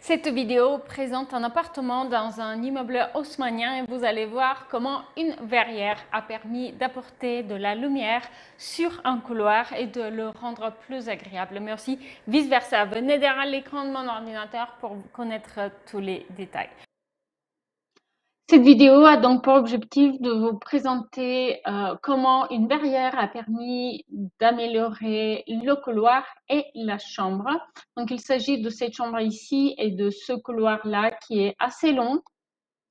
Cette vidéo présente un appartement dans un immeuble haussmannien et vous allez voir comment une verrière a permis d'apporter de la lumière sur un couloir et de le rendre plus agréable, mais aussi vice-versa. Venez derrière l'écran de mon ordinateur pour connaître tous les détails. Cette vidéo a donc pour objectif de vous présenter comment une verrière a permis d'améliorer le couloir et la chambre. Donc il s'agit de cette chambre ici et de ce couloir-là qui est assez long.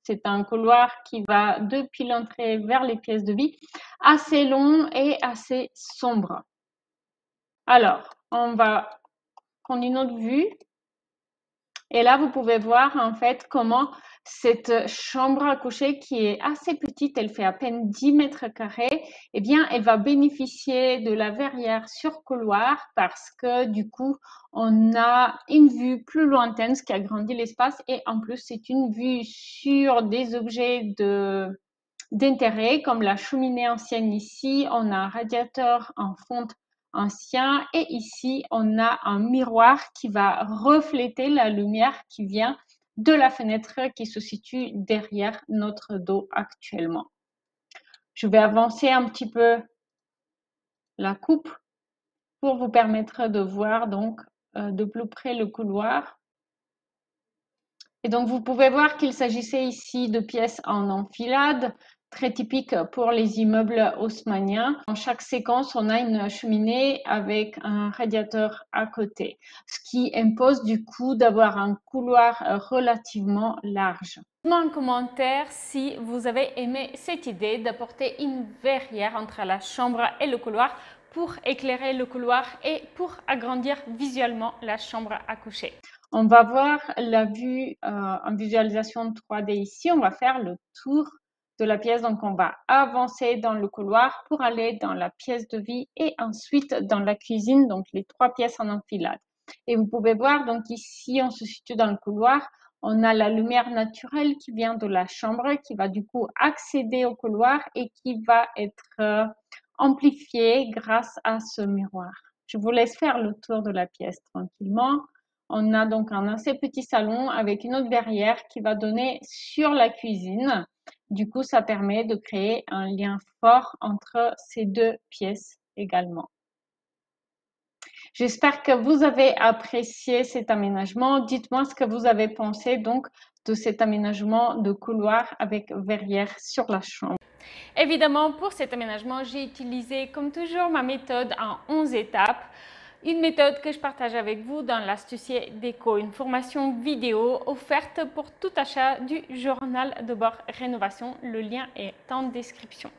C'est un couloir qui va depuis l'entrée vers les pièces de vie, assez long et assez sombre. Alors, on va prendre une autre vue. Et là, vous pouvez voir en fait comment cette chambre à coucher qui est assez petite, elle fait à peine 10 mètres carrés, eh bien, elle va bénéficier de la verrière sur couloir parce que du coup, on a une vue plus lointaine, ce qui agrandit l'espace et en plus, c'est une vue sur des objets d'intérêt comme la cheminée ancienne ici, on a un radiateur en fonte ancien et ici on a un miroir qui va refléter la lumière qui vient de la fenêtre qui se situe derrière notre dos actuellement. Je vais avancer un petit peu la coupe pour vous permettre de voir donc de plus près le couloir. Et donc vous pouvez voir qu'il s'agissait ici de pièces en enfilade, très typique pour les immeubles haussmanniens. Dans chaque séquence, on a une cheminée avec un radiateur à côté, ce qui impose du coup d'avoir un couloir relativement large. Dites-moi en commentaire si vous avez aimé cette idée d'apporter une verrière entre la chambre et le couloir pour éclairer le couloir et pour agrandir visuellement la chambre à coucher. On va voir la vue en visualisation 3D ici. On va faire le tour de la pièce. Donc, on va avancer dans le couloir pour aller dans la pièce de vie et ensuite dans la cuisine, donc les trois pièces en enfilade. Et vous pouvez voir, donc ici, on se situe dans le couloir. On a la lumière naturelle qui vient de la chambre, qui va du coup accéder au couloir et qui va être amplifiée grâce à ce miroir. Je vous laisse faire le tour de la pièce tranquillement. On a donc un assez petit salon avec une autre verrière qui va donner sur la cuisine. Du coup, ça permet de créer un lien fort entre ces deux pièces également. J'espère que vous avez apprécié cet aménagement. Dites-moi ce que vous avez pensé donc de cet aménagement de couloir avec verrière sur la chambre. Évidemment, pour cet aménagement, j'ai utilisé comme toujours ma méthode en 11 étapes. Une méthode que je partage avec vous dans l'Astucier Déco, une formation vidéo offerte pour tout achat du journal de bord Rénovation. Le lien est en description.